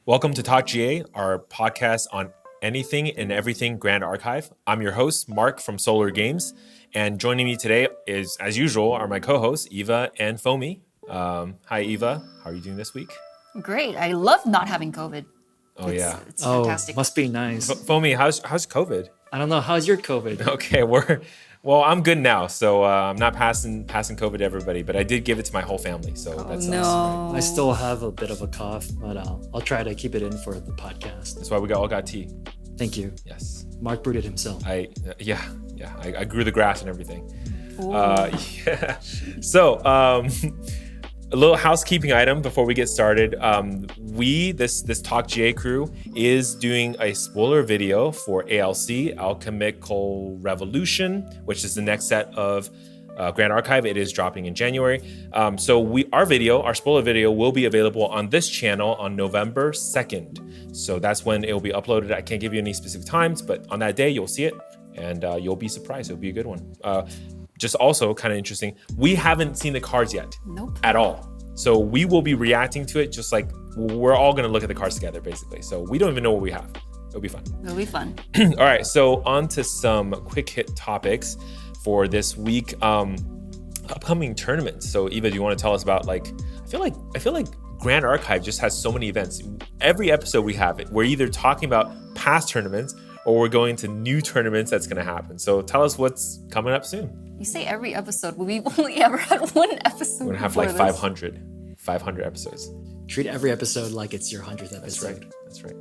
Welcome to TalkGA, our podcast on anything and everything Grand Archive. I'm your host, Mark from SolarGames, and joining me today is, as usual, are my co-hosts, Eva and Fome. Hi, Eva. How are you doing this week? Great. I love not having COVID. It's fantastic. Must be nice. Fome, how's COVID? I don't know. How's your COVID? Okay, I'm good now, so I'm not passing COVID to everybody, but I did give it to my whole family, so that's no. I still have a bit of a cough, but I'll try to keep it in for the podcast. That's why we all got tea. Thank you. Yes. Mark brewed it himself. I grew the grass and everything. So, a little housekeeping item before we get started. This TalkGA crew is doing a spoiler video for ALC, Alchemical Revolution, which is the next set of Grand Archive. It is dropping in January. Our spoiler video will be available on this channel on November 2nd. So that's when it will be uploaded. I can't give you any specific times, but on that day, you'll see it and you'll be surprised. It'll be a good one. Just also kind of interesting, we haven't seen the cards yet. Nope. At all. So we will be reacting to it just like we're all going to look at the cards together, basically. So we don't even know what we have. It'll be fun. It'll be fun. All right, so on to some quick hit topics for this week. Upcoming tournaments. So Eva, do you want to tell us about I feel like Grand Archive just has so many events. Every episode we have it, we're either talking about past tournaments or we're going to new tournaments that's going to happen. So tell us what's coming up soon. You say every episode, but we've only ever had one episode. We're going to have 500 episodes. Treat every episode like it's your 100th episode. That's right.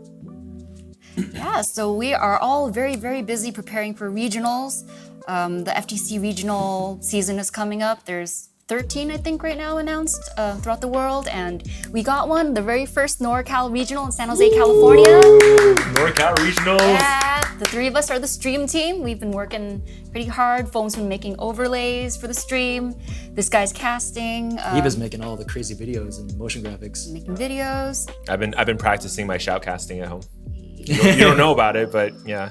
Yeah, so we are all very, very busy preparing for regionals. The FTC regional season is coming up. There's 13, I think, right now announced throughout the world. And we got one, the very first NorCal Regional in San Jose, California. NorCal Regionals. Yeah, the three of us are the stream team. We've been working pretty hard. Fome's been making overlays for the stream. This guy's casting. Eva's making all the crazy videos and motion graphics. Making videos. I've been practicing my shoutcasting at home. You don't know about it, but yeah.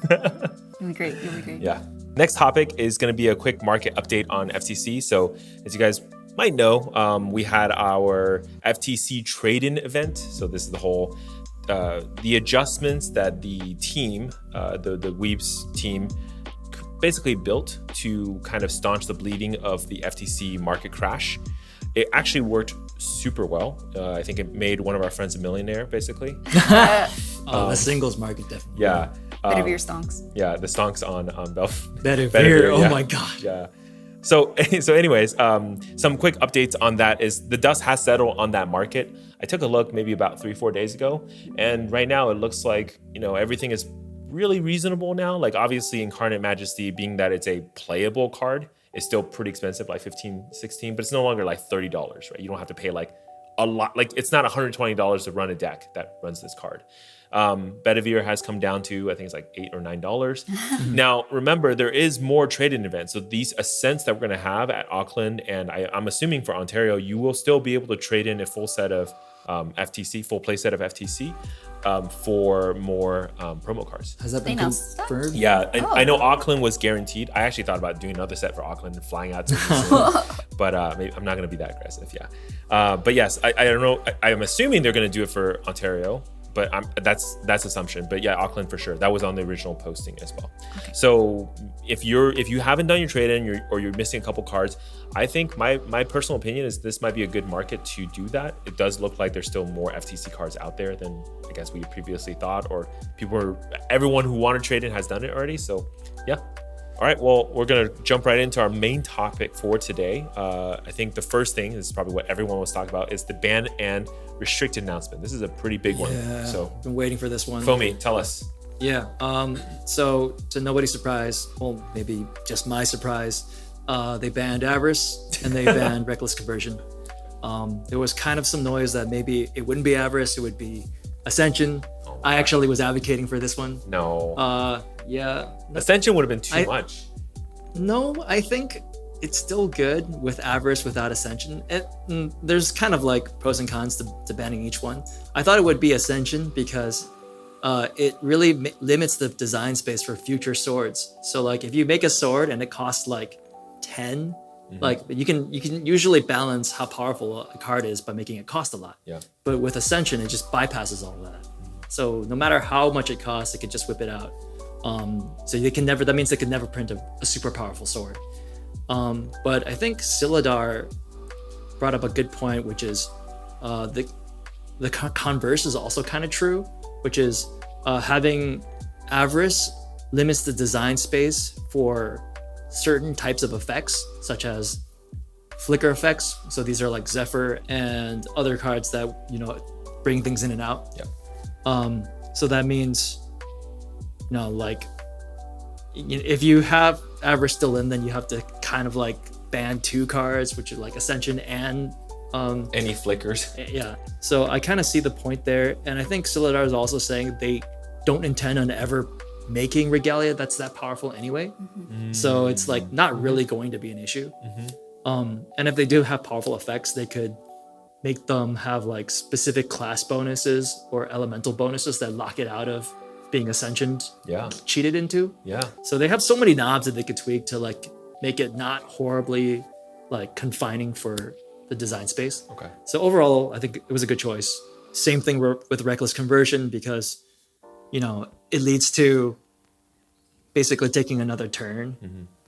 You'll be great. Yeah. Next topic is going to be a quick market update on FTC. So as you guys might know, we had our FTC trade-in event. So this is the whole, the adjustments that the team, the Weebs team basically built to kind of staunch the bleeding of the FTC market crash. It actually worked super well. I think it made one of our friends a millionaire, basically. The singles market, definitely. Yeah. Bedivere stonks. Yeah, the stonks on Bedivere. Oh yeah. my god. Yeah. So anyways, some quick updates on that is the dust has settled on that market. I took a look maybe about 3-4 days ago, and right now it looks like, everything is really reasonable now. Like obviously Incarnate Majesty, being that it's a playable card, is still pretty expensive, like $15, $16, but it's no longer like $30, right? You don't have to pay like a lot. Like it's not $120 to run a deck that runs this card. Bedivere has come down to, I think it's like $8 or $9. Now, remember, there is more trade-in events. So these Ascents that we're going to have at Auckland, and I'm assuming for Ontario, you will still be able to trade in a full set of full play set of FTC for more promo cards. Has that been confirmed? Yeah, and I know Auckland was guaranteed. I actually thought about doing another set for Auckland and flying out to it, but maybe I'm not going to be that aggressive. Yeah, but yes, I don't know. I'm assuming they're going to do it for Ontario. But that's assumption. But yeah, Auckland for sure. That was on the original posting as well. Okay. So if you haven't done your trade-in or you're missing a couple cards, I think my personal opinion is this might be a good market to do that. It does look like there's still more FTC cards out there than I guess we previously thought, or everyone who wanted trade-in has done it already. So yeah. All right, well, we're going to jump right into our main topic for today. I think the first thing, this is probably what everyone was talking about, is the ban and restricted announcement. This is a pretty big one. So been waiting for this one. Fome, tell us. Yeah, so to nobody's surprise, well, maybe just my surprise, they banned Avarice and they banned Reckless Conversion. There was kind of some noise that maybe it wouldn't be Avarice, it would be Ascension. I actually was advocating for this one. No. Yeah. Ascension would have been too much. No, I think it's still good with Avarice without Ascension. There's kind of like pros and cons to banning each one. I thought it would be Ascension because it really limits the design space for future swords. So like if you make a sword and it costs like 10, Like you can usually balance how powerful a card is by making it cost a lot. Yeah. But with Ascension, it just bypasses all of that. So no matter how much it costs, it could just whip it out. So they can never. That means they could never print a super powerful sword. But I think Silidar brought up a good point, which is the converse is also kind of true, which is having Avarice limits the design space for certain types of effects, such as flicker effects. So these are like Zephyr and other cards that bring things in and out. Yeah. So that means, like if you have Avarice still in, then you have to kind of like ban 2 cards, which are like Ascension and any flickers. Yeah. So I kind of see the point there, and I think Silidar is also saying they don't intend on ever making Regalia that's that powerful anyway. So it's like not really going to be an issue. And if they do have powerful effects, they could make them have like specific class bonuses or elemental bonuses that lock it out of being Ascension cheated into. Yeah. So they have so many knobs that they could tweak to like make it not horribly like confining for the design space. Okay. So overall, I think it was a good choice. Same thing with Reckless Conversion, because it leads to basically taking another turn.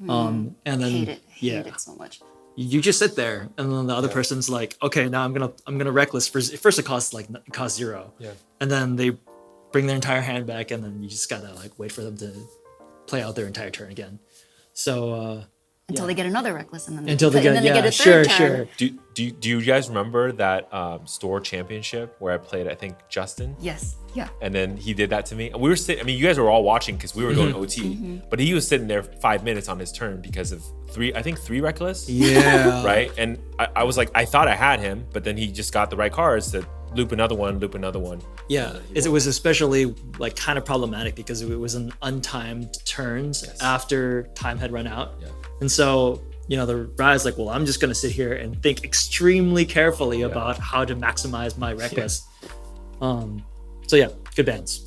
And then Hate it so much. you just sit there, and then the other person's like, okay, now I'm gonna Reckless. First it costs 0. Yeah. And then they bring their entire hand back, and then you just gotta like wait for them to play out their entire turn again. So Until they get another Reckless, and then until they get a third turn. Do you guys remember that store championship where I played, I think, Justin? Yes. Yeah. And then he did that to me. We were sitting, I mean, you guys were all watching because we were going OT, but he was sitting there 5 minutes on his turn because of three Reckless. Yeah. Right? And I was like, I thought I had him, but then he just got the right cards to loop another one. Yeah, it was especially like kind of problematic because it was an untimed turns after time had run out. Yeah. And so, the Rise like, well, I'm just going to sit here and think extremely carefully about how to maximize my Reckless. So yeah, good bans.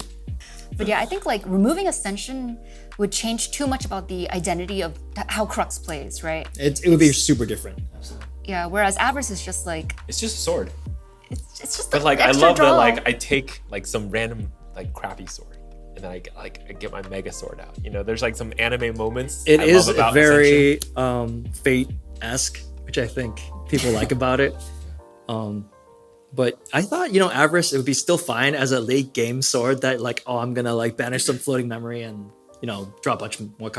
But yeah, I think like removing Ascension would change too much about the identity of how Crux plays, right? It would be super different. Absolutely. Yeah, whereas Avarice is just like, It's just a sword. it's just But like, I extra love draw. that like I take like some random like crappy sword and then I get my mega sword out. There's like some anime moments. It I is love about very Ascension. Fate-esque, which I think people like about it. But I thought, Avarice, it would be still fine as a late game sword that like, I'm gonna like banish some floating memory and draw a bunch more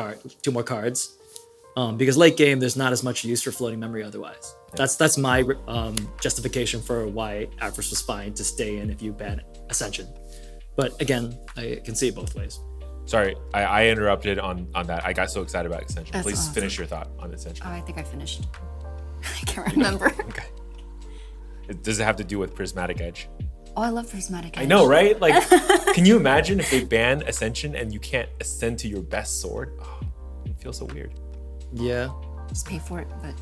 two more cards. Because late game there's not as much use for floating memory otherwise. Yeah. That's my justification for why Avarice was fine to stay in if you ban Ascension. But again, I can see it both ways. Sorry, I interrupted on that. I got so excited about Ascension. That's Please awesome. finish your thought on Ascension. Oh, I think I finished. I can't remember. Okay. Does it have to do with Prismatic Edge? Oh, I love Prismatic Edge. I know, right? Like, can you imagine if they ban Ascension and you can't ascend to your best sword? Oh, it feels so weird. Yeah. Just pay for it, but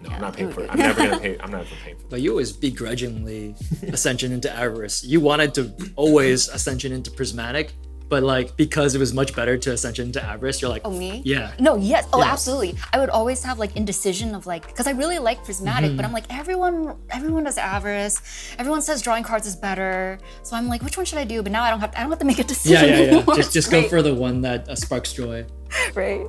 No, yeah, I'm not paying for it. would- I'm never gonna pay. I'm never paying for it. But you always begrudgingly Ascension into Avarice. You wanted to always Ascension into Prismatic, but like because it was much better to Ascension into Avarice, you're like, Oh, me? Yeah. No, yes. Oh, Yeah. absolutely. I would always have like indecision of like, because I really like Prismatic, but I'm like, everyone does Avarice. Everyone says drawing cards is better. So I'm like, which one should I do? But now I don't have to make a decision Yeah. anymore. Just go Great. for the one that sparks joy. Right.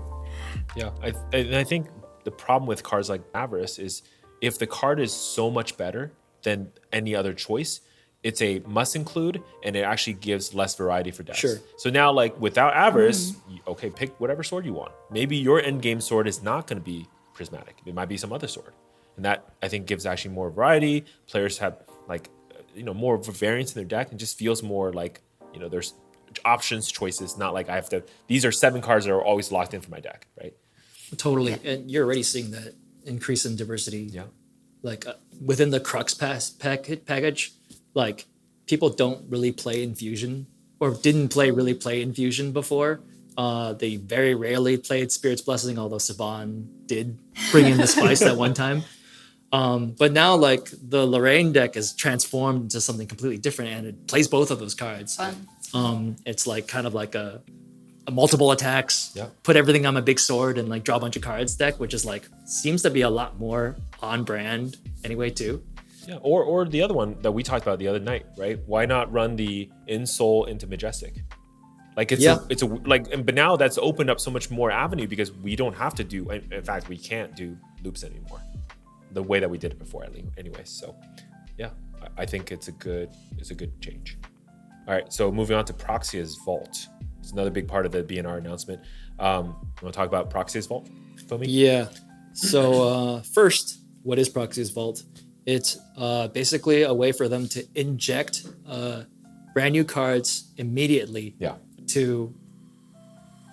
Yeah, I think the problem with cards like Avarice is if the card is so much better than any other choice, it's a must include, and it actually gives less variety for decks. Sure. So now, like without Avarice, okay, pick whatever sword you want. Maybe your end game sword is not going to be Prismatic. It might be some other sword, and that I think gives actually more variety. Players have like more variance in their deck, and just feels more like there's options, choices. Not like I have to. These are 7 cards that are always locked in for my deck, right? Totally. And you're already seeing that increase in diversity. Yeah. Like within the Crux package, like people don't really play Infusion or didn't really play Infusion before. They very rarely played Spirit's Blessing, although Saban did bring in the spice that one time. But now like the Lorraine deck is transformed into something completely different and it plays both of those cards. Fun. It's like kind of like a multiple attacks, Yeah. put everything on my big sword and like draw a bunch of cards deck, which is like seems to be a lot more on brand anyway too. Yeah, or the other one that we talked about the other night, right? Why not run the Insole into Majestic? Like but now that's opened up so much more avenue because we don't have to do. In fact, we can't do loops anymore, the way that we did it before, anyways. So, yeah, I think it's a good change. All right, so moving on to Proxia's Vault. It's another big part of the BNR announcement. You want to talk about Proxia's Vault, Fome? Yeah. So first, what is Proxia's Vault? It's basically a way for them to inject brand new cards immediately to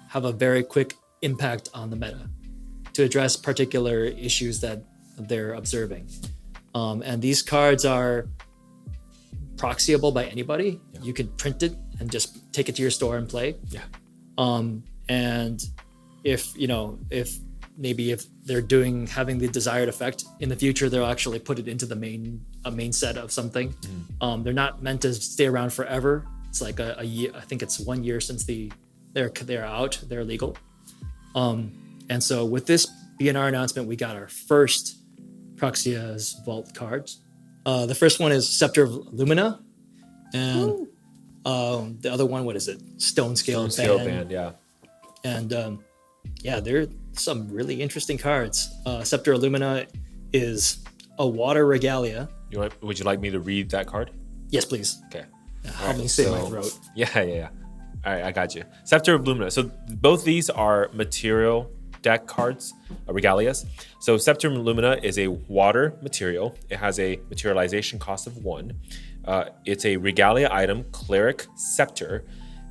have a very quick impact on the meta, to address particular issues that they're observing. And these cards are proxiable by anybody. Yeah. You can print it and just take it to your store and play. Yeah. And if they're having the desired effect in the future, they'll actually put it into the main set of something. They're not meant to stay around forever. It's like a year. I think it's 1 year since they're out. They're legal. And so with this BNR announcement, we got our first Proxia's Vault cards. The first one is Scepter of Lumina, and the other one, what is it? Stone Scale Band. Yeah. And there are some really interesting cards. Scepter of Lumina is a water regalia. Would you like me to read that card? Yes, please. Okay. Help me say my throat. Yeah. All right, I got you. Scepter of Lumina. So both these are material deck cards, regalias. So Scepter of Lumina is a water material. It has a materialization cost of 1. It's a regalia item, Cleric Scepter,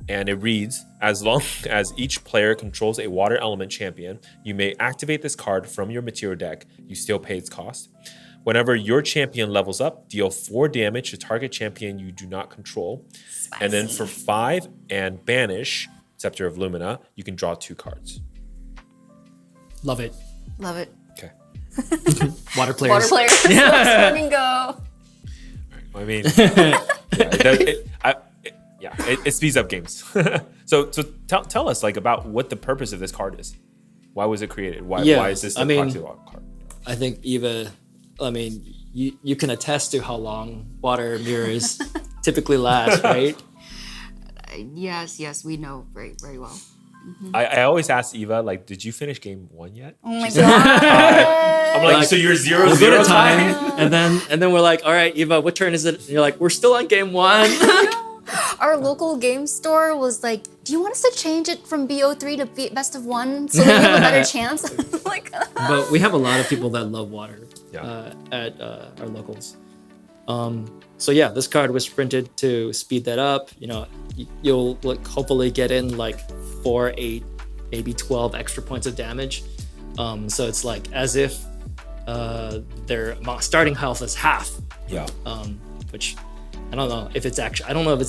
and it reads, as long as each player controls a water element champion, you may activate this card from your material deck. You still pay its cost. Whenever your champion levels up, deal 4 damage to target champion you do not control. Spicy. And then for 5 and banish Scepter of Lumina, you can draw 2 cards. Love it. Okay. Water players. Yeah. Let's go. I mean, it speeds up games. So tell us like about what the purpose of this card is. Why was it created? Why is this the proxy card? I think Eva, you can attest to how long water mirrors typically last, right? Yes, we know very, very well. Mm-hmm. I always ask Eva, like, did you finish game 1 yet? Oh my god! I'm like, so you're 0-0 time? and then we're like, all right, Eva, what turn is it? And you're like, we're still on game 1. Our local game store was like, do you want us to change it from BO3 to best of 1 so that you have a better chance? But we have a lot of people that love water at our locals. This card was printed to speed that up. You'll hopefully get in like 4, 8, maybe 12 extra points of damage. So it's like as if their starting health is half. Yeah. Which I don't know if it's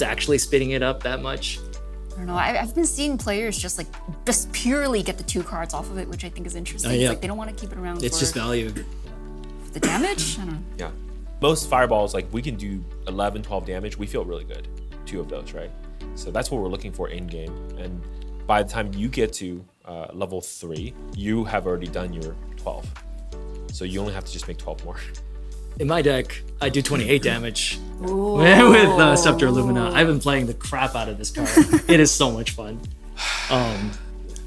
actually speeding it up that much. I don't know. I've been seeing players just purely get the 2 cards off of it, which I think is interesting. Yeah. It's like they don't want to keep it around. It's just value. The damage? I don't know. Yeah. Most fireballs, like we can do 11, 12 damage. We feel really good. 2 of those, right? So that's what we're looking for in game. And by the time you get to level 3, you have already done your 12. So you only have to just make 12 more. In my deck, I do 28 damage with Scepter Lumina. I've been playing the crap out of this card. It is so much fun.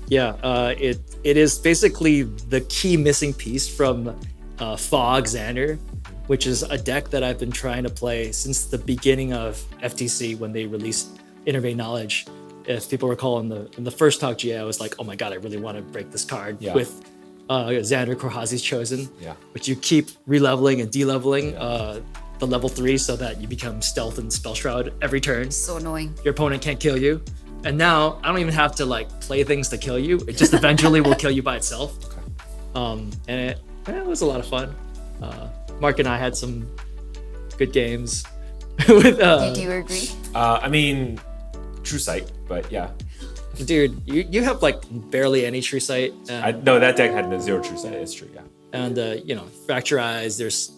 It is basically the key missing piece from Fog Xander, which is a deck that I've been trying to play since the beginning of FTC when they released Innervate Knowledge. If people recall in the first TalkGA, I was like, oh my god, I really want to break this card with Xander Korhazi's Chosen, which you keep re-leveling and de-leveling the level 3 so that you become Stealth and Spell Shroud every turn. So annoying. Your opponent can't kill you. And now I don't even have to play things to kill you. It just eventually will kill you by itself. Okay. And it was a lot of fun. Mark and I had some good games. With, do you agree? True Sight, but yeah. Dude, you have barely any True Sight. No, that deck had 0 True Sight. It's true, yeah. And Fracture Eyes. There's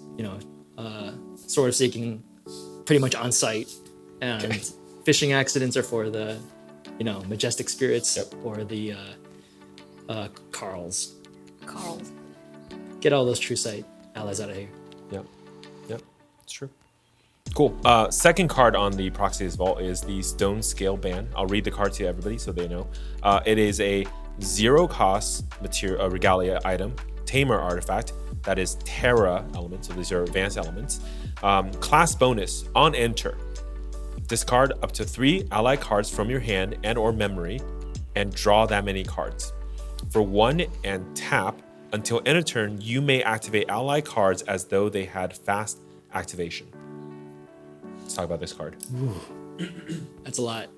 Sword of Seeking, pretty much on site, and Fishing Accidents are for the Majestic Spirits or the Carls. Carl. Get all those True Sight allies out of here. Yep, it's true. Cool. Second card on the Proxy's Vault is the Stone Scale Band. I'll read the card to everybody so they know. It is a 0-cost material regalia item, Tamer artifact, that is Terra elements, so these are advanced elements. Class bonus, on enter. Discard up to 3 ally cards from your hand and or memory and draw that many cards. For 1 and tap, until end of turn, you may activate ally cards as though they had fast activation. Let's talk about this card. That's a lot.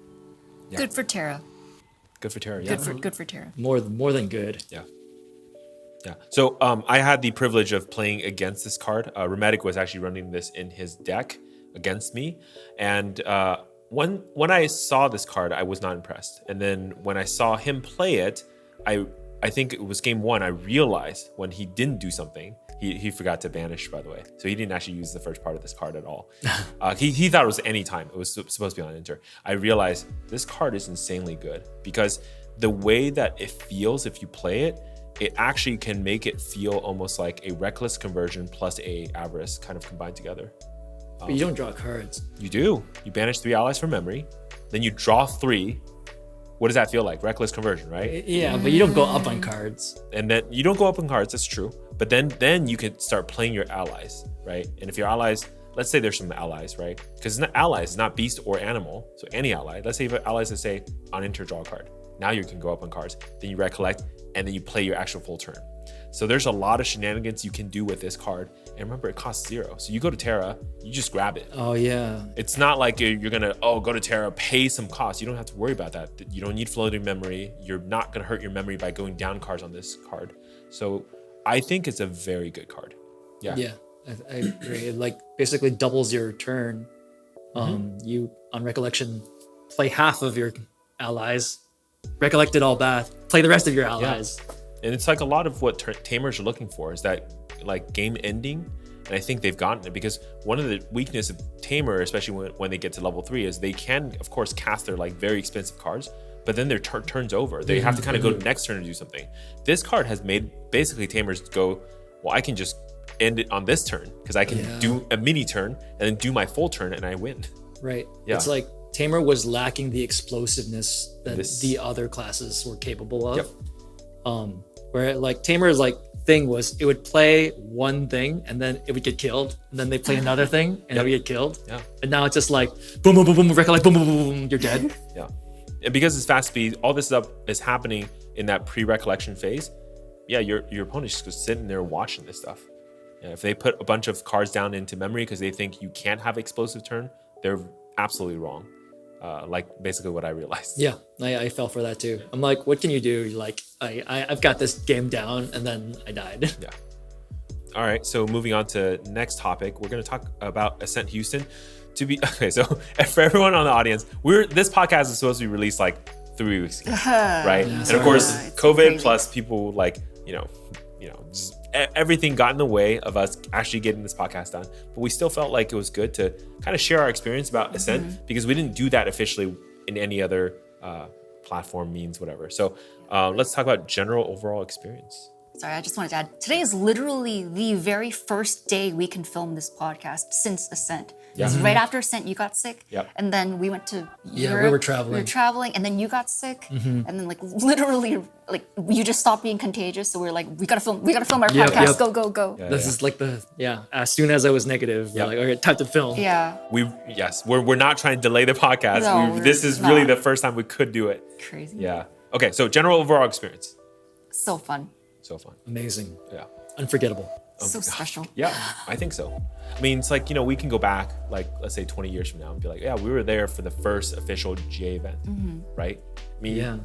Yeah. Good for Terra. Good for Terra, yeah. Good for Terra. More than good. Yeah. So I had the privilege of playing against this card. Ruminating was actually running this in his deck against me. And when I saw this card, I was not impressed. And then when I saw him play it, I think it was game 1, I realized when he didn't do something, he forgot to banish, by the way. So he didn't actually use the first part of this card at all. He thought it was any time. It was supposed to be on enter. I realized this card is insanely good because the way that it feels if you play it, it actually can make it feel almost like a Reckless Conversion plus a Avarice kind of combined together. But you don't draw cards. You do. You banish 3 allies from memory. Then you draw 3. What does that feel like? Reckless Conversion, right? Yeah, but you don't go up on cards. And then you don't go up on cards, that's true. But then you could start playing your allies, right? And if your allies, let's say there's some allies, right? Because it's not allies, it's not beast or animal. So any ally. Let's say you have allies that say on enter draw a card. Now you can go up on cards. Then you recollect and then you play your actual full turn. So there's a lot of shenanigans you can do with this card. And remember, it costs 0. So you go to Terra, you just grab it. Oh, yeah. It's not like you're going to, go to Terra, pay some cost. You don't have to worry about that. You don't need floating memory. You're not going to hurt your memory by going down cards on this card. So I think it's a very good card. Yeah. Yeah, I agree. It basically doubles your turn. You, on Recollection, play half of your allies, recollect it all back, play the rest of your allies. Yeah. And it's like a lot of what Tamers are looking for is that like game ending. And I think they've gotten it because one of the weakness of Tamer, especially when they get to level 3, is they can, of course, cast their like very expensive cards, but then their turn's over. They have to kind of go to next turn to do something. This card has made basically Tamers go, well, I can just end it on this turn because I can do a mini turn and then do my full turn and I win. Right. Yeah. It's like Tamer was lacking the explosiveness that the other classes were capable of. Yep. Where like Tamer's like thing was it would play one thing and then it would get killed, and then they play another thing and it would get killed. Yeah. And now it's just like boom, boom, boom, boom, recollect, boom, boom, boom, boom, you're dead. Yeah. And because it's fast speed, all this stuff is happening in that pre-recollection phase. Yeah, your opponent's just sitting there watching this stuff. Yeah, if they put a bunch of cards down into memory because they think you can't have explosive turn, they're absolutely wrong. Like basically what I realized. Yeah, I fell for that too. I'm like, what can you do? Like, I've got this game down, and then I died. Yeah. All right, so moving on to next topic, we're going to talk about Ascent Houston. So for everyone on the audience, this podcast is supposed to be released like 3 weeks ago, right? Yeah, and of course, COVID crazy. plus people like just everything got in the way of us actually getting this podcast done. But we still felt like it was good to kind of share our experience about Ascent because we didn't do that officially in any other platform, means, whatever. So let's talk about general overall experience. Sorry, I just wanted to add, today is literally the very first day we can film this podcast since Ascent. Yeah. Because right after Ascent, you got sick. Yep. And then we went to Yeah, Europe. we were traveling. We were traveling, and then you got sick. And then like literally, like you just stopped being contagious. So we were like, we gotta film our Yep, podcast. yep. Go, go, go. Yeah. This is like as soon as I was negative, we're like, okay, time to film. Yeah. We're not trying to delay the podcast. No, this is really the first time we could do it. Crazy. Yeah. Okay, so general overall experience. So fun. So fun. Amazing. Yeah. Unforgettable. So special. Yeah, I think so. I mean, it's like, we can go back, like, let's say 20 years from now and be like, yeah, we were there for the first official GA event, right? I mean,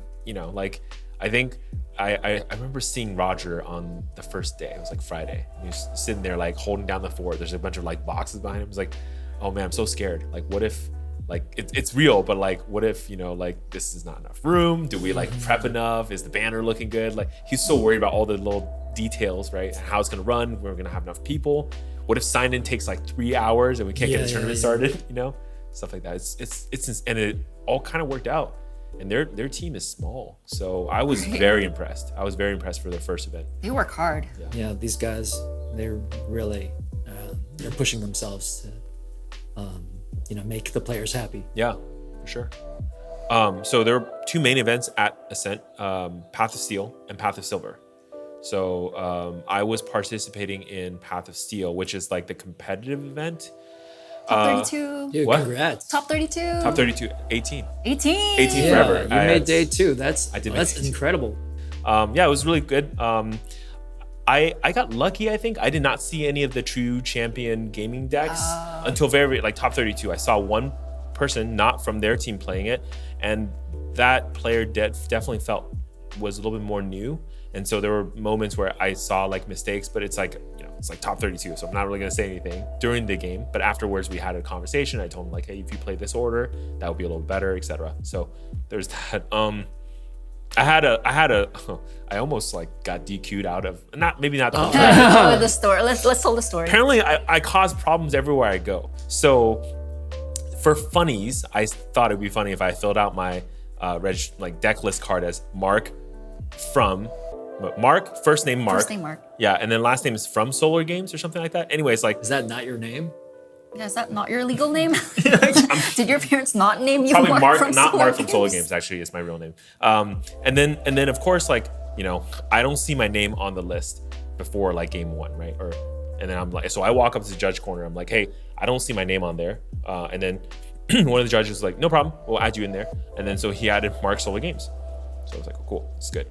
like, I think I remember seeing Roger on the first day. It was like Friday. He was sitting there, like, holding down the fort. There's a bunch of, like, boxes behind him. It's like, oh, man, I'm so scared. Like, what if, like, it's real, but, like, what if, like, this is not enough room? Do we, like, prep enough? Is the banner looking good? Like, he's so worried about all the little details, right? And how it's going to run. We're going to have enough people. What if sign-in takes like 3 hours and we can't get the tournament started? Stuff like that. It's and it all kind of worked out. and their team is small. So I was very impressed. I was very impressed for their first event. They work hard. Yeah, these guys, they're really they're pushing themselves to make the players happy. Yeah, for sure. So there are two main events at Ascent, Path of Steel and Path of Silver. So I was participating in Path of Steel, which is like the competitive event. Top 32. Dude, What? congrats. Top 32. Top 32, 18. 18. 18 Yeah, forever. you made day 2. That's day incredible. Yeah, it was really good. I got lucky, I think. I did not see any of the true champion gaming decks until very, like, top 32. I saw one person not from their team playing it, and that player definitely was a little bit more new. And so there were moments where I saw like mistakes, but it's like, it's like top 32. So I'm not really going to say anything during the game. But afterwards, we had a conversation. I told him like, hey, if you play this order, that would be a little better, etc. So there's that. I almost like got DQ'd out of, maybe not The story. Let's tell the story. Apparently, I cause problems everywhere I go. So for funnies, I thought it'd be funny if I filled out my deck list card as Mark, first name Mark. First name Mark. Yeah, and then last name is from SolarGames or something like that. Anyways, like, Is that not your name? Yeah, is that not your legal name? Did your parents not name you probably Mark from not Mark from SolarGames? SolarGames actually is my real name. And then of course, like, I don't see my name on the list before like game 1, right? And then I'm like, so I walk up to the judge corner. I'm like, hey, I don't see my name on there. And then one of the judges was like, no problem, we'll add you in there. And then so he added Mark SolarGames. So I was like, oh, cool, it's good.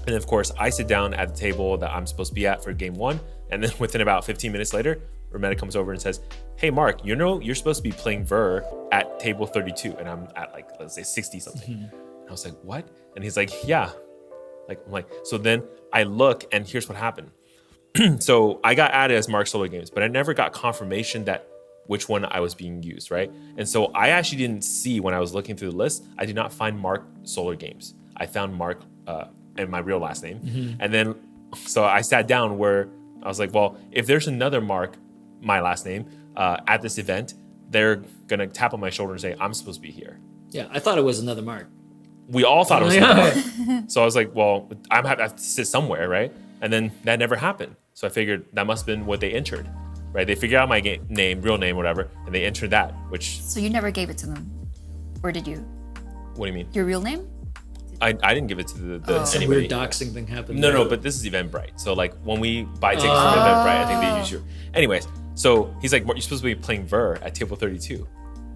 And of course, I sit down at the table that I'm supposed to be at for game 1. And then within about 15 minutes later, Rometta comes over and says, hey, Mark, you're supposed to be playing Ver at table 32. And I'm at like, let's say 60 something. And I was like, what? And he's like, yeah. I'm like, so then I look and here's what happened. So I got added as Mark SolarGames, but I never got confirmation that which one I was being used, right? And so I actually didn't see when I was looking through the list, I did not find Mark SolarGames. I found Mark and my real last name. And then, so I sat down where I was like, well, if there's another Mark, my last name, at this event, they're gonna tap on my shoulder and say, I'm supposed to be here. Yeah, I thought it was another Mark. We all thought it was another Mark. So I was like, well, I have to sit somewhere, right? And then that never happened. So I figured that must have been what they entered, right? They figured out my real name, whatever, and they entered that, which... So you never gave it to them? Or did you? What do you mean? Your real name? I didn't give it to Some anybody. weird doxing thing happened. No, but this is Eventbrite. So like when we buy tickets from Eventbrite, I think they use your... Anyways, so he's like, you're supposed to be playing Ver at table 32.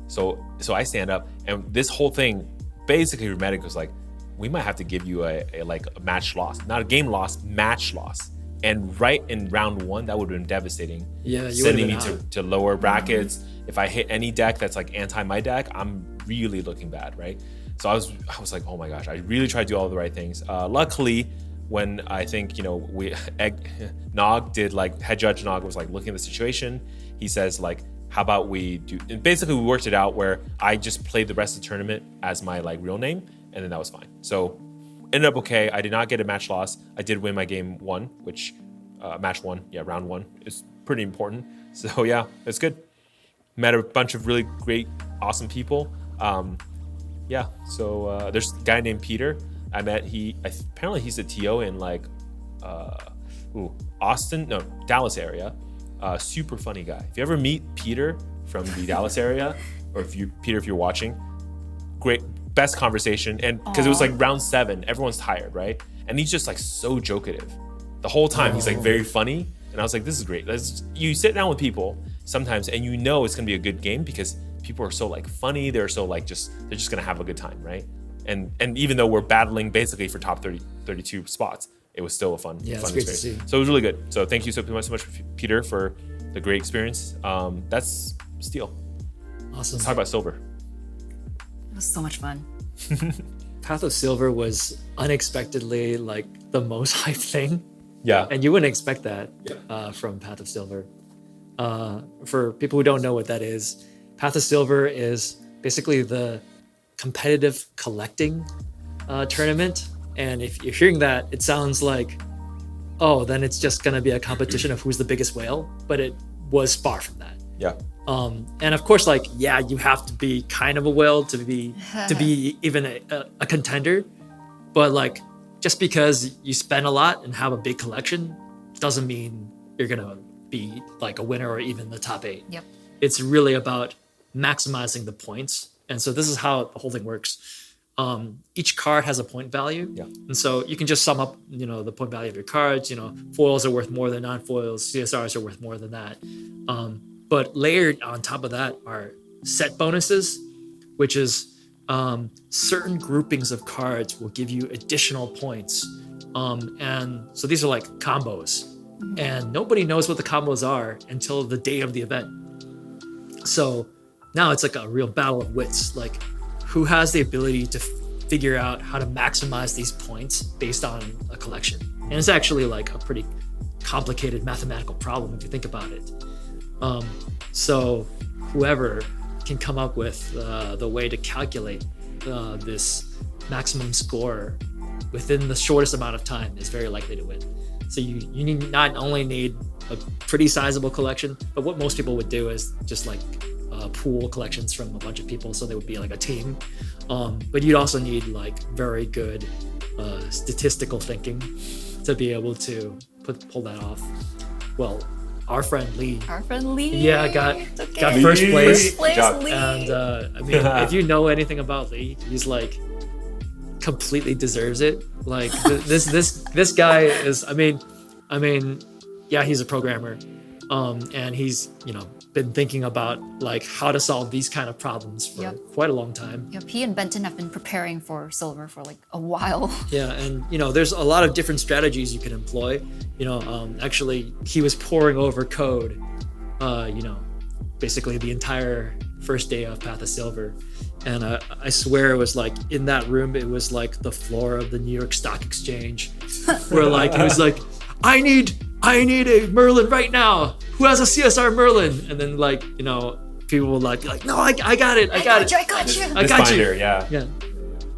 So I stand up, and this whole thing, basically Rometta was like, we might have to give you a match loss. Not a game loss, match loss. And right in round 1, that would have been devastating. Yeah, you sending me would have been to lower brackets. If I hit any deck that's like anti my deck, I'm really looking bad, right? So I was like, oh my gosh, I really tried to do all the right things. Luckily, when I think, Nog did, like, head judge Nog was like looking at the situation. He says like, how about we do, and basically we worked it out where I just played the rest of the tournament as my like real name, and then that was fine. So ended up okay. I did not get a match loss. I did win my game 1, which match 1, round 1 is pretty important. So yeah, it's good. Met a bunch of really great, awesome people. So there's a guy named Peter I met. Apparently he's a TO in like Dallas area. Super funny guy. If you ever meet Peter from the Dallas area, or if you're watching, great, best conversation. And because it was like round 7, everyone's tired, right? And he's just like so jokative the whole time. He's like very funny, and I was like, this is great. You sit down with people sometimes and it's gonna be a good game because people are so like funny. They're so like they're just gonna have a good time, right? And even though we're battling basically for top 32 spots, it was still a fun it's experience. great to see. So it was really good. So thank you so much, Peter, for the great experience. That's Steel. Awesome. Let's talk about Silver. It was so much fun. Path of Silver was unexpectedly like the most hyped thing. Yeah. And you wouldn't expect that from Path of Silver. For people who don't know what that is, Path of Silver is basically the competitive collecting tournament. And if you're hearing that, it sounds like, oh, then it's just going to be a competition of who's the biggest whale. But it was far from that. Yeah. And of course, like, yeah, you have to be kind of a whale to be even a contender. But like, just because you spend a lot and have a big collection doesn't mean you're gonna be like a winner or even the top 8. Yep. It's really about maximizing the points. And so this is how the whole thing works. Each card has a point value. Yeah. And so you can just sum up, the point value of your cards. Foils are worth more than non-foils. CSRs are worth more than that. But layered on top of that are set bonuses, which is certain groupings of cards will give you additional points. And so these are like combos. And nobody knows what the combos are until the day of the event. So now it's like a real battle of wits. Like, who has the ability to figure out how to maximize these points based on a collection? And it's actually like a pretty complicated mathematical problem if you think about it. So whoever can come up with the way to calculate this maximum score within the shortest amount of time is very likely to win. So you need not only need a pretty sizable collection, but what most people would do is just like pool collections from a bunch of people, so they would be like a team. But you'd also need like very good statistical thinking to be able to pull that off. Well, our friend Lee. Yeah, got first place. Lee. And I mean, if you know anything about Lee, he's like completely deserves it. Like this guy is. I mean, yeah, he's a programmer, and he's been thinking about like how to solve these kind of problems for quite a long time. Yep, he and Benton have been preparing for silver for like a while. Yeah, and there's a lot of different strategies you can employ. Actually, he was poring over code, basically the entire first day of Path of Silver. And I swear it was like in that room, it was like the floor of the New York Stock Exchange, where like he was like, I need a Merlin right now. Who has a CSR Merlin? And then like people will like be like, no, I got it. I got you. Yeah.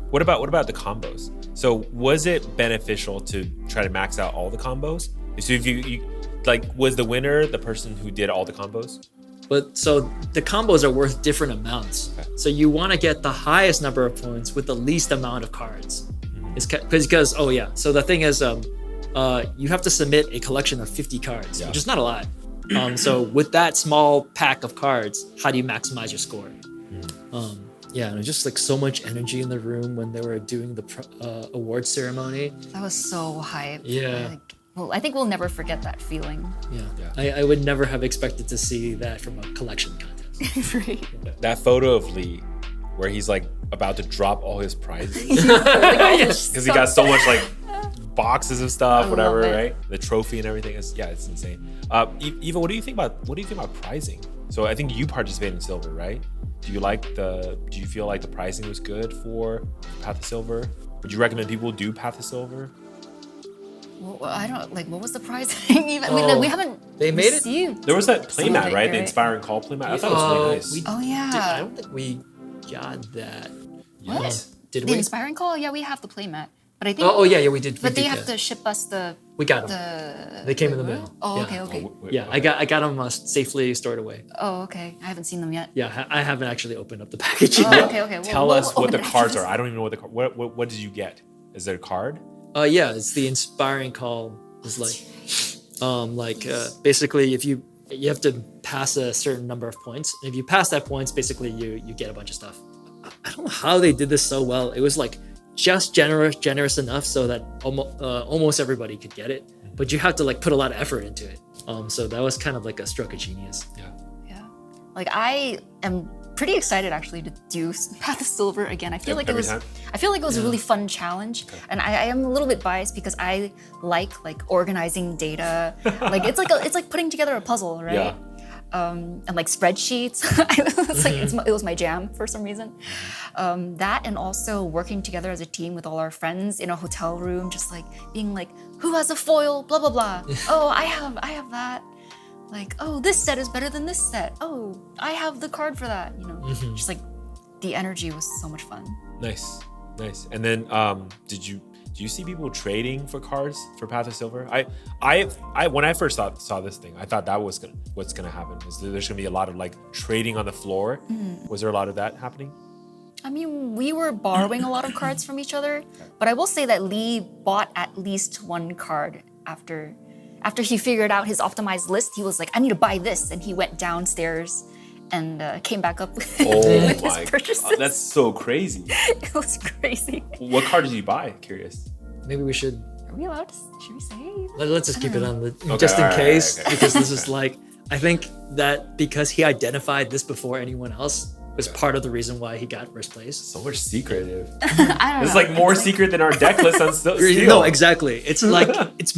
What about the combos? So was it beneficial to try to max out all the combos? So if you like, was the winner the person who did all the combos? But so the combos are worth different amounts. Okay. So you want to get the highest number of points with the least amount of cards. It's because so the thing is, you have to submit a collection of 50 cards, which is not a lot. So with that small pack of cards, how do you maximize your score? And there's just like so much energy in the room when they were doing the award ceremony. That was so hype. Yeah. I think we'll never forget that feeling. Yeah. I would never have expected to see that from a collection contest. Right. That photo of Lee, where he's like about to drop all his prizes because he got so much like boxes of stuff, whatever, right? The trophy and everything is it's insane. Eva, what do you think about prizing? So I think you participated in silver, right? Do you feel like the pricing was good for Path of Silver? Would you recommend people do Path of Silver? Well, I don't what was the pricing even? We haven't. They made it. There was that playmat, right? The Inspiring Call playmat. I thought it was really nice. I don't think we got that. What? Did the we? Inspiring Call? Yeah, we have the playmat. But I think. We did. But they have to ship us the. We got them. They came in the mail. Oh, yeah. okay. Yeah, I got them safely stored away. Oh, okay. I haven't seen them yet. Yeah, I haven't actually opened up the packaging. Oh, okay. Well, Tell us what the cards are. I don't even know what did you get? Is there a card? Yeah, it's the Inspiring Call. It's basically if you have to pass a certain number of points. And if you pass that points, basically you get a bunch of stuff. I don't know how they did this so well. It was like just generous enough so that almost everybody could get it, but you have to like put a lot of effort into it. So that was kind of like a stroke of genius. Yeah. Like I am pretty excited actually to do Path of Silver again. I feel like it was a really fun challenge, and I am a little bit biased because I like organizing data. Like it's like putting together a puzzle, right? Yeah. And like spreadsheets. It was my jam for some reason. That and also working together as a team with all our friends in a hotel room, just like being like, who has a foil? Blah blah blah. Oh, I have that. Like, oh, this set is better than this set. Oh, I have the card for that. Just like the energy was so much fun. Nice. And then did you do you see people trading for cards for Path of Silver? I when I first saw this thing, I thought that was what's gonna happen. Is there's gonna be a lot of like trading on the floor? Was there a lot of that happening? I mean, we were borrowing a lot of cards from each other, but I will say that Lee bought at least one card after he figured out his optimized list. He was like, I need to buy this, and he went downstairs and came back up with, with his purchases. That's so crazy. It was crazy. What card did you buy? Curious. Maybe we should. Are we allowed to? Should we say? Let's just keep it on the just in case, because this is like, I think that because he identified this before anyone else was part of the reason why he got first place. So much secretive. I don't know. It's like more secret than our deck list on Steel. No, exactly. It's like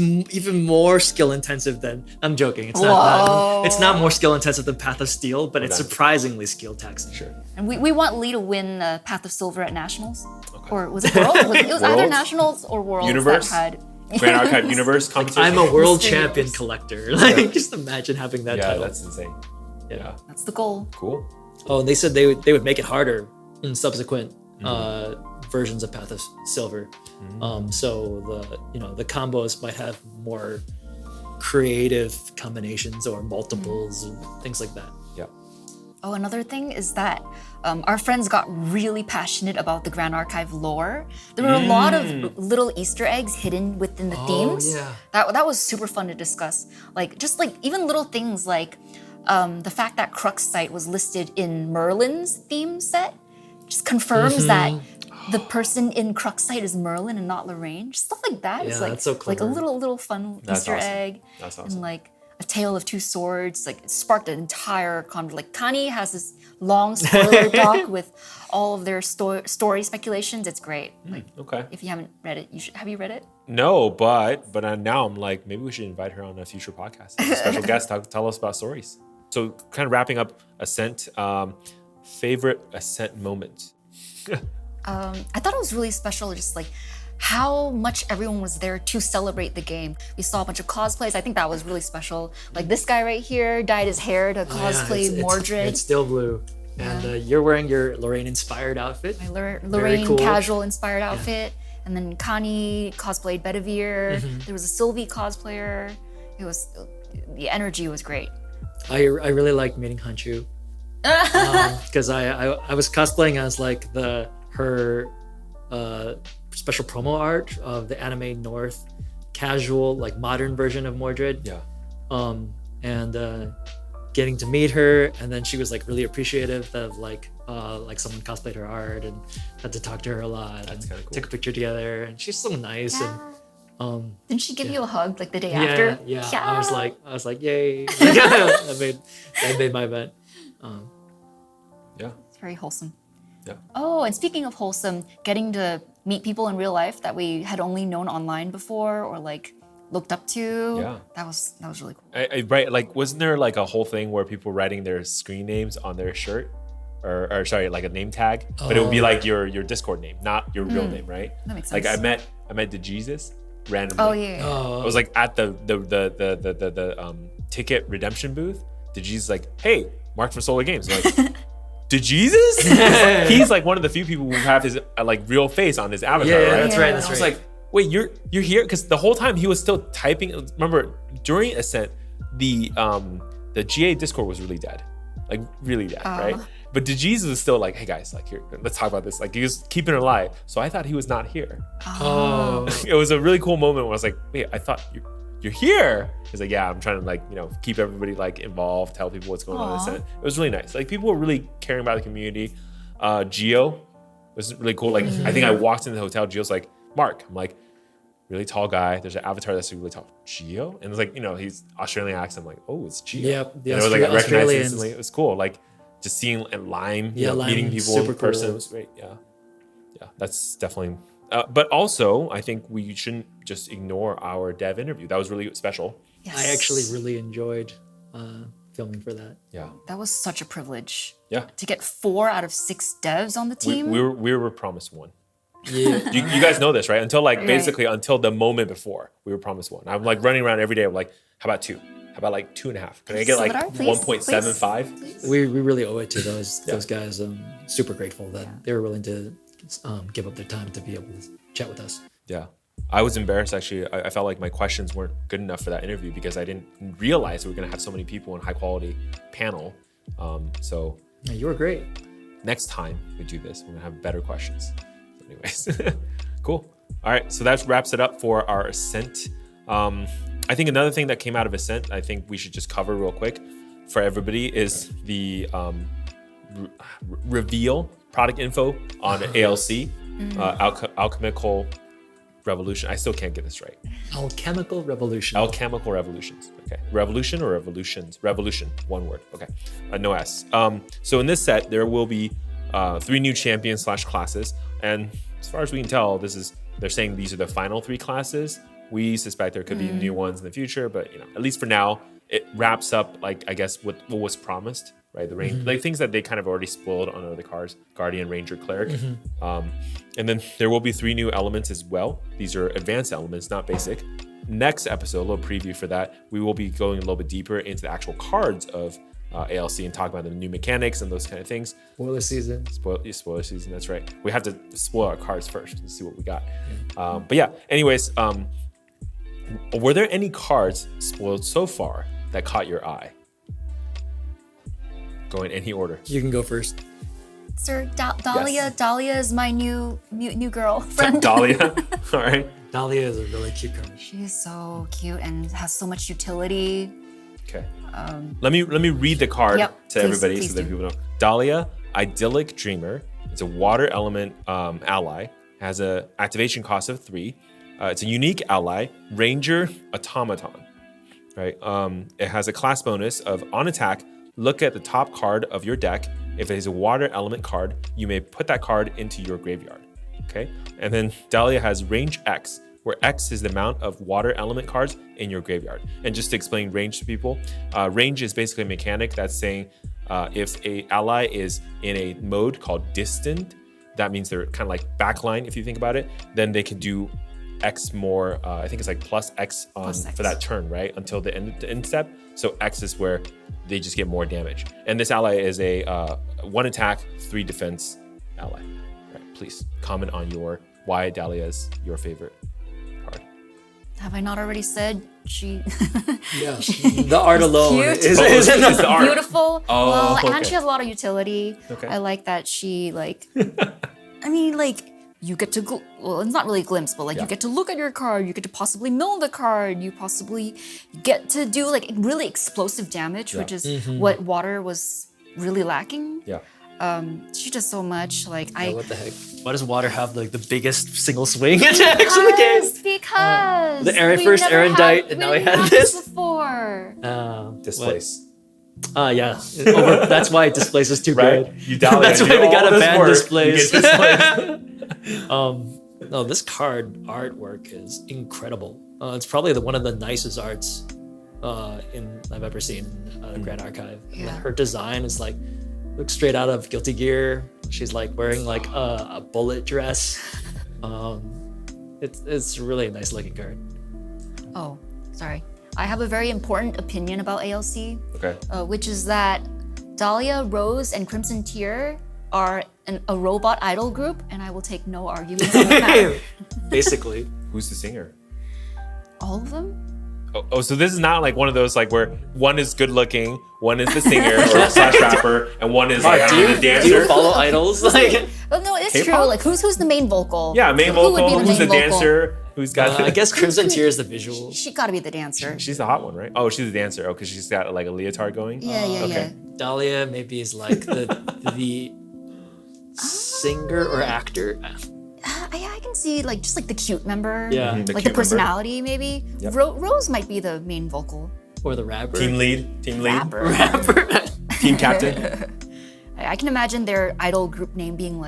even more skill intensive than. I'm joking. It's not. It's not more skill intensive than Path of Steel, but it's surprisingly skill taxing. Sure. And we want Lee to win Path of Silver at Nationals, or was it World? It was either Nationals or Worlds Universe? that had. Grand Archive Universe competition. I'm a world champion collector. Like, just imagine having that title. Yeah, that's insane. Yeah. That's the goal. Cool. Oh, and they said they would make it harder in subsequent versions of Path of Silver. So the combos might have more creative combinations or multiples and things like that. Yeah. Oh, another thing is that our friends got really passionate about the Grand Archive lore. There were a lot of little Easter eggs hidden within the themes. Yeah. That was super fun to discuss. Like just like even little things like the fact that Crux site was listed in Merlin's theme set just confirms that the person in Crux site is Merlin and not Lorraine. Just stuff like that. Yeah, It's like, that's so like a clever. little fun Easter egg. That's awesome. And like a tale of two swords. Like it sparked an entire like Kani has this long spoiler doc with all of their story speculations. It's great. Like Okay. if you haven't read it, have you read it? No, but now I'm like, maybe we should invite her on a future podcast. As a special guest, tell us about stories. So kind of wrapping up Ascent, favorite Ascent moment. I thought it was really special, just like how much everyone was there to celebrate the game. We saw a bunch of cosplays. I think that was really special. Like this guy right here dyed his hair to cosplay Mordred. It's still blue. And you're wearing your Lorraine-inspired outfit. My Lorraine cool. casual-inspired outfit. And then Connie cosplayed Bedivere. There was a Sylvie cosplayer. The energy was great. I really liked meeting Hanchu. Because I was cosplaying as like her special promo art of the Anime North casual, like modern version of Mordred. Yeah. And getting to meet her, and then she was like really appreciative of like someone cosplayed her art and had to talk to her a lot. That's kind of cool. Took a picture together, and she's so nice. And Didn't she give you a hug like the day after? Yeah. I was like, yay! that made my event. Yeah. It's very wholesome. Yeah. Oh, and speaking of wholesome, getting to meet people in real life that we had only known online before or like looked up to. Yeah. That was really cool. Right, like wasn't there like a whole thing where people writing their screen names on their shirt? Or sorry, like a name tag, but it would be like your Discord name, not your real name, right? That makes sense. Like I met DeJesus randomly. Oh yeah. I was like at the ticket redemption booth. DeJesus like, hey, Mark from SolarGames. I'm like, DeJesus? He's like one of the few people who have his like real face on his avatar, right? That's right. I was like, wait, you're here? Because the whole time he was still typing. Remember, during Ascent, the GA Discord was really dead, like really dead, right? But DeJesus was still like, hey guys, like here, let's talk about this. Like he was keeping it alive. So I thought he was not here. It was a really cool moment where I was like, wait, I thought you're here. He's like, yeah, I'm trying to like, keep everybody like involved, tell people what's going on in Ascent. It was really nice. Like people were really caring about the community. Geo was really cool. Like I think I walked into the hotel, Geo's like, Mark. I'm like, really tall guy. There's an avatar that's really tall. Geo? And it's like, he's Australian accent. I'm like, oh, it's Geo. Yep. And it was like I recognized it instantly. It was cool. Like just seeing Lime, Lime, meeting people in person. It was great. Yeah. That's definitely. But also, I think we shouldn't just ignore our dev interview. That was really special. Yes. I actually really enjoyed filming for that. Yeah. That was such a privilege. Yeah. To get 4 out of 6 devs on the team. We were promised 1. Yeah. You guys know this, right? Until basically until the moment before, we were promised 1. I'm like running around every day. I'm like, how about 2? How about like 2.5? Can I get like 1.75? We really owe it to those guys. I'm super grateful that they were willing to give up their time to be able to chat with us. Yeah. I was embarrassed actually. I felt like my questions weren't good enough for that interview because I didn't realize we were going to have so many people in high quality panel. So Yeah, you were great. next time we do this, we're going to have better questions. Anyways, cool. All right, so that wraps it up for our Ascent. I think another thing that came out of Ascent, I think we should just cover real quick for everybody is the reveal product info on ALC, Alchemical Revolution. I still can't get this right. Alchemical Revolution. Alchemical Revolutions. Okay. Revolution or revolutions? Revolution. One word. Okay. No S. So in this set, there will be 3 new champions / classes. And as far as we can tell, they're saying these are the final 3 classes. We suspect there could be new ones in the future, but at least for now, it wraps up like I guess what was promised, right? The range, like things that they kind of already spoiled on other cards: Guardian, Ranger, Cleric. And then there will be 3 new elements as well. These are advanced elements, not basic. Next episode, a little preview for that. We will be going a little bit deeper into the actual cards of ALC and talk about the new mechanics and those kind of things. Spoiler season. Spoiler season. That's right. We have to spoil our cards first and see what we got. But yeah. Anyways, were there any cards spoiled so far that caught your eye? Go in any order. You can go first. Sir, Dahlia. Yes. Dahlia is my new girlfriend. Dahlia. All right. Dahlia is a really cute card. She's so cute and has so much utility. Okay. Let me read the card to everybody please so that do. people know. Dahlia, Idyllic Dreamer. It's a water element ally. Has a activation cost of 3. It's a unique ally, Ranger Automaton. Right. It has a class bonus of on attack. Look at the top card of your deck. If it is a water element card, you may put that card into your graveyard. Okay. And then Dahlia has range X, where X is the amount of water element cards in your graveyard. And just to explain range to people, range is basically a mechanic that's saying if a ally is in a mode called distant, that means they're kind of like backline if you think about it, then they can do X more, I think it's like plus X for that turn, right? Until the end step. So X is where they just get more damage. And this ally is a 1 attack, 3 defense ally. Right, please comment on why Dahlia is your favorite card. Have I not already said she? Yeah. The art alone cute. is the art. Beautiful. Oh, well, okay. and she has a lot of utility. Okay. I like that she I mean, you get to well, it's not really a glimpse, but you get to look at your card, you get to possibly mill the card, you possibly get to do really explosive damage, which is what water was really lacking. Yeah. She does so much. What the heck? Why does water have the biggest single swing attacks in the game? Because The first Erendite, and now we had this before. Displace. Yeah. That's why Displace is too Right? good. You Dahlia. That's why we gotta ban Displace. You get Displace. No, this card artwork is incredible. It's probably one of the nicest arts I've ever seen in Grand Archive. Yeah. Her design is looks straight out of Guilty Gear. She's wearing a bullet dress. It's really a nice looking card. Oh, sorry. I have a very important opinion about ALC, Okay. which is that Dahlia, Rose, and Crimson Tear are a robot idol group, and I will take no arguments on that. Basically. Who's the singer? All of them? Oh, so this is not one of those where one is good looking, one is the singer or / rapper, and one is the Do dancer. you follow idols? Well, no, it's K-pop? true. Who's the main vocal? Yeah, main Who would vocal. be the Who's the main vocal? dancer? Who's got? I guess Crimson Tear is the visual. She gotta be the dancer. She's the hot one, right? Oh, she's the dancer. Oh, because she's got a leotard going. Yeah, yeah. okay. Dahlia maybe is the singer or actor. I can see just the cute member. Yeah. The Like cute the personality, maybe. Yep. Rose might be the main vocal. Or the rapper. Team lead. Rapper. Team captain. I can imagine their idol group name being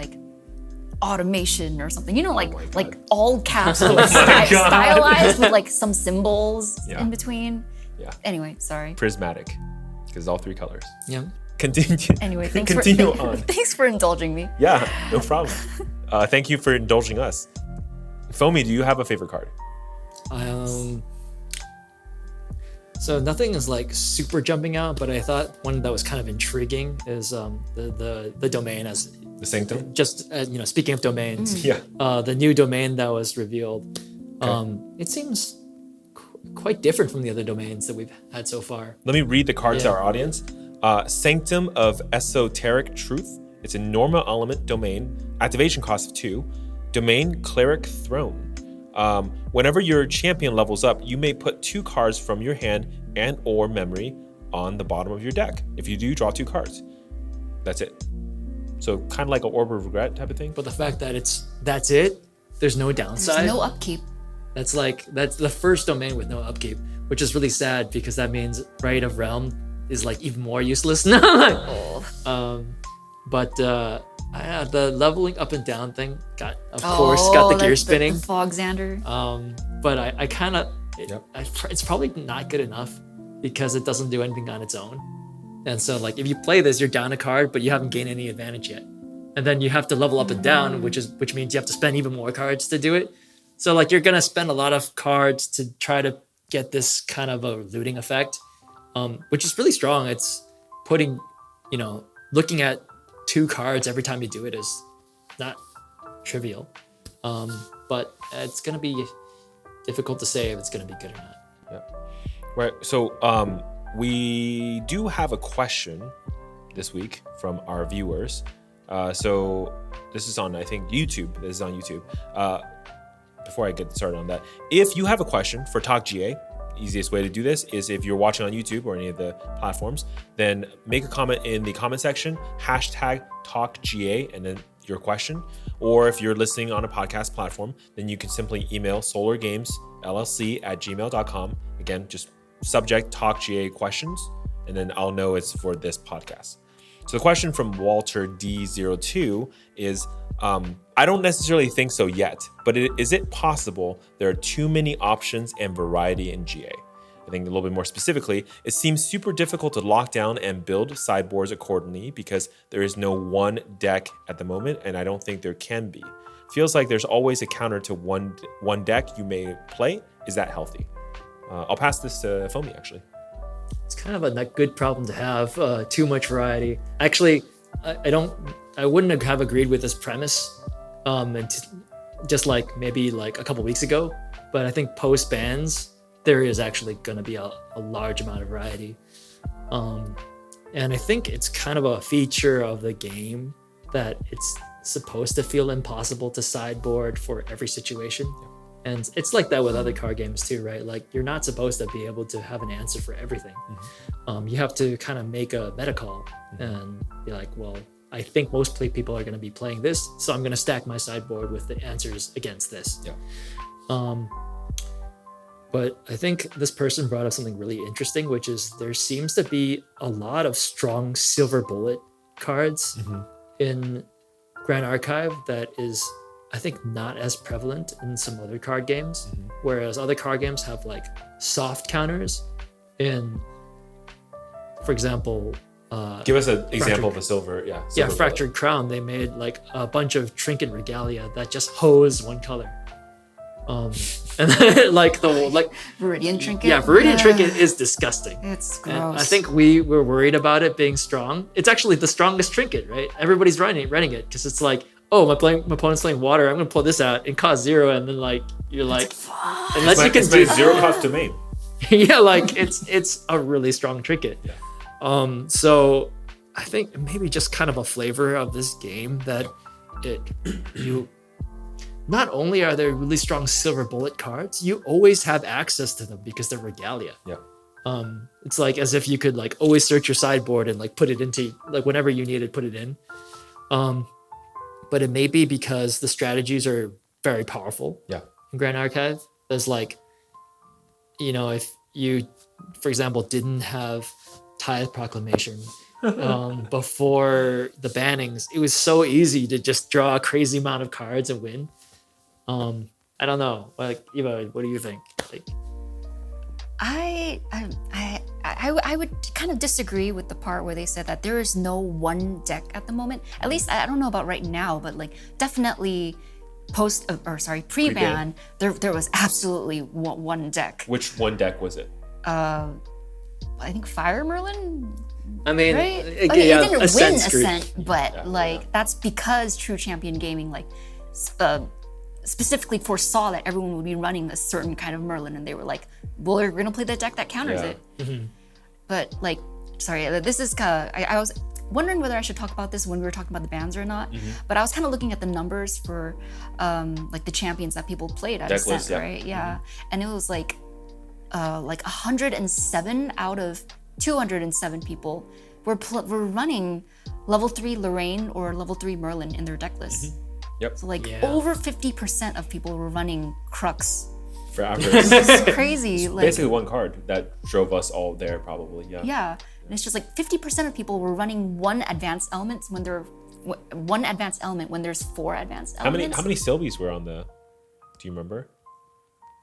automation or something. Like all caps, but stylized with some symbols in between. Yeah. Anyway, sorry. Prismatic, because all 3 colors. Yeah. Continue. Anyway, Continue on. Thanks for indulging me. Yeah, no problem. Thank you for indulging us. Fome, do you have a favorite card? So nothing is super jumping out, but I thought one that was kind of intriguing is the domain as The Sanctum? just speaking of domains. Yeah. The new domain that was revealed. Okay. It seems quite different from the other domains that we've had so far. Let me read the card to our audience. Sanctum of Esoteric Truth. It's a normal element domain. Activation cost of 2. Domain Cleric Throne. Whenever your champion levels up, you may put 2 cards from your hand and or memory on the bottom of your deck. If you do, draw 2 cards. That's it. So kind of like an Orb of Regret type of thing. But the fact that that's it, there's no downside. There's no upkeep. That's the first domain with no upkeep, which is really sad because that means Right of Realm is like even more useless. But the leveling up and down thing got the gear spinning. The Fog Xander. But I kind of it's probably not good enough because it doesn't do anything on its own. And so like if you play this, you're down a card, but you haven't gained any advantage yet. And then you have to level up and down, which means you have to spend even more cards to do it. So like you're gonna spend a lot of cards to try to get this kind of a looting effect, which is really strong. It's putting, looking at 2 cards every time you do it is not trivial. But it's gonna be difficult to say if it's gonna be good or not. Yeah. Right. So we do have a question this week from our viewers. So this is on, I think, YouTube. This is on YouTube. Before I get started on that, if you have a question for TalkGA, easiest way to do this is if you're watching on YouTube or any of the platforms, then make a comment in the comment section, #TalkGA, and then your question. Or if you're listening on a podcast platform, then you can simply email SolarGamesLLC@gmail.com. Again, just subject TalkGA questions, and then I'll know it's for this podcast. So the question from Walter D02 is, I don't necessarily think so yet, but is it possible there are too many options and variety in GA? I think a little bit more specifically, it seems super difficult to lock down and build sideboards accordingly because there is no one deck at the moment, and I don't think there can be. Feels like there's always a counter to one deck you may play. Is that healthy? I'll pass this to Fome, actually. It's kind of a good problem to have, too much variety. Actually, I wouldn't have agreed with this premise just like maybe like a couple weeks ago, but I think post bans, there is actually going to be a large amount of variety. And I think it's kind of a feature of the game that it's supposed to feel impossible to sideboard for every situation. And it's like that with other card games too, right? Like you're not supposed to be able to have an answer for everything. You have to kind of make a meta call and be like, well, I think most people are going to be playing this, so I'm going to stack my sideboard with the answers against this. But I think this person brought up something really interesting, which is there seems to be a lot of strong silver bullet cards in Grand Archive that is, I think, not as prevalent in some other card games, whereas other card games have like soft counters in, for example, give us an example of a silver Fractured bullet. Crown. They made like a bunch of trinket regalia that just hose one color. And like Viridian Trinket. Yeah, Viridian Trinket is disgusting. It's gross. And I think we were worried about it being strong. It's actually the strongest trinket, right? Everybody's running it because it's like, oh, my opponent's playing water. I'm gonna pull this out and cost 0, and then like you're like, unless you can do 0 cost domain. Yeah, like it's a really strong trinket. So I think maybe just kind of a flavor of this game that you not only are there really strong silver bullet cards, you always have access to them because they're regalia. It's like as if you could like always search your sideboard and like put it into like whenever you need it, put it in. But it may be because the strategies are very powerful. In Grand Archive, there's like, if you, for example, didn't have Tithe Proclamation before the bannings, it was so easy to just draw a crazy amount of cards and win. I don't know. Like, Eva, what do you think? Like, I would kind of disagree with the part where they said that there is no one deck at the moment. At least I don't know about right now, but like definitely pre-ban, there was absolutely one deck. Which one deck was it? I think Fire Merlin. I mean, right? it didn't win Ascent, Ascent, but that's because True Champion Gaming specifically foresaw that everyone would be running a certain kind of Merlin, and they were like, well, we're gonna play the deck that counters it. But like, sorry, this is kind of, I was wondering whether I should talk about this when we were talking about the bans or not, but I was kind of looking at the numbers for like the champions that people played at Ascent, right? Yeah, and it was like 107 out of 207 people were running level 3 Lorraine or level 3 Merlin in their deck list. Yep. So like over 50% of people were running Crux. For Avarice. It's crazy. Like, basically one card that drove us all there, probably. Yeah. Yeah, and it's just like 50% of people were running one advanced element when there's 4 advanced elements. How many Sylvies were on the? Do you remember?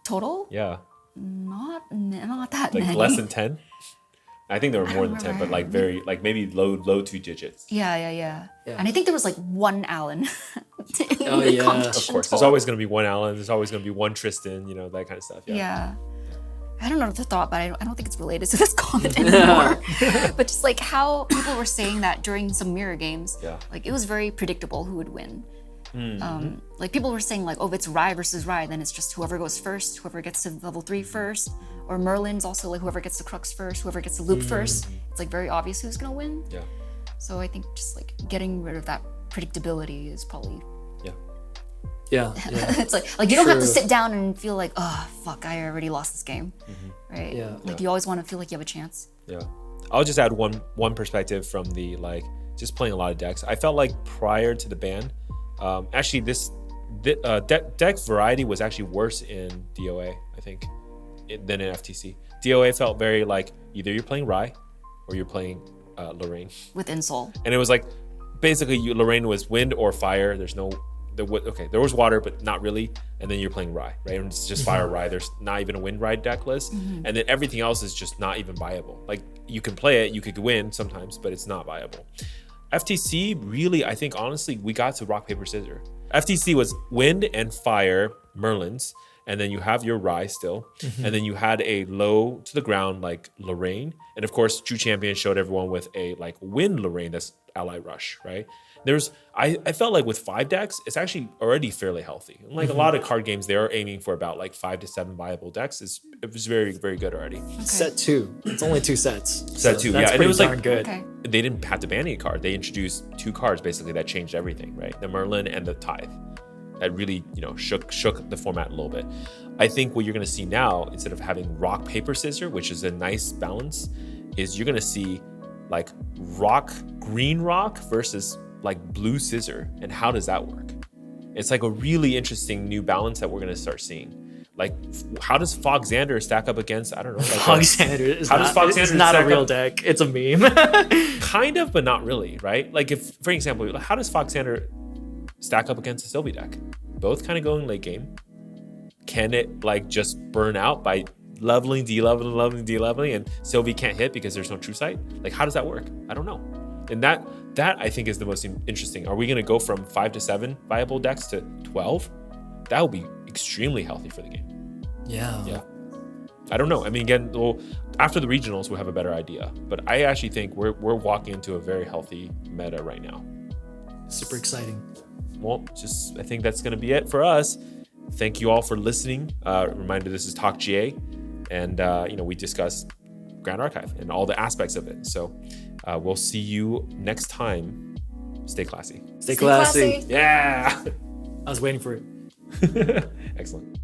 Total? Yeah. Not that like many. Less than 10. I think there were more than 10, but like maybe low 2 digits. Yeah. And I think there was like one Allen. Of course, there's always going to be one Allen. There's always going to be one Tristan. You know, that kind of stuff. Yeah. I don't know what the thought, but I don't think it's related to this comment anymore. But just like how people were saying that during some mirror games, like it was very predictable who would win. Like people were saying like, oh, if it's Rye versus Rye, then it's just whoever goes first, whoever gets to level 3 first. Or Merlin's also like whoever gets the Crux first, whoever gets the loop first. It's like very obvious who's gonna win. Yeah. So I think just like getting rid of that predictability is probably. Yeah. It's like you don't have to sit down and feel like, oh fuck, I already lost this game, right? Yeah. Like you always want to feel like you have a chance. Yeah. I'll just add one perspective from the like just playing a lot of decks. I felt like prior to the ban, actually this deck variety was actually worse in DOA, I think, than in FTC. DOA felt very like either you're playing Rye or you're playing Lorraine with Insole. And it was like basically Lorraine was wind or fire. There was water, but not really. And then you're playing Rye, right? And it's just fire Rye. There's not even a wind Rye deck list. And then everything else is just not even viable. Like you can play it, you could win sometimes, but it's not viable. FTC really, I think honestly, we got to rock, paper, scissors. FTC was wind and fire Merlins. And then you have your Rye still. And then you had a low to the ground like Lorraine. And of course, True Champion showed everyone with a like wind Lorraine that's Ally Rush, right? I felt like with 5 decks, it's actually already fairly healthy. And like a lot of card games, they're aiming for about like 5 to 7 viable decks. It was very, very good already. Okay. Set 2. It's only 2 sets. Set 2, that's yeah. And it was darn like good. Okay. They didn't have to ban any card. They introduced 2 cards basically that changed everything, right? The Merlin and the Tithe. That really, shook the format a little bit. I think what you're going to see now, instead of having rock, paper, scissors, which is a nice balance, is you're going to see like green rock versus like blue scissor. And how does that work? It's like a really interesting new balance that we're going to start seeing. Like, how does Fogxander stack up against, I don't know. Like Fogxander is Fogxander not a real deck. It's a meme. Kind of, but not really, right? Like if, for example, how does Fogxander stack up against a Sylvie deck? Both kind of going late game. Can it like just burn out by leveling, de-leveling, and Sylvie can't hit because there's no true sight? Like, how does that work? I don't know. And that I think is the most interesting. Are we going to go from 5 to 7 viable decks to 12? That would be extremely healthy for the game. Yeah. I don't know. I mean, again, after the regionals, we'll have a better idea. But I actually think we're walking into a very healthy meta right now. Super exciting. Well, I think that's going to be it for us. Thank you all for listening. Reminder, this is TalkGA, and we discuss Grand Archive and all the aspects of it. So we'll see you next time. Stay classy. Stay classy. Yeah. I was waiting for it. Excellent.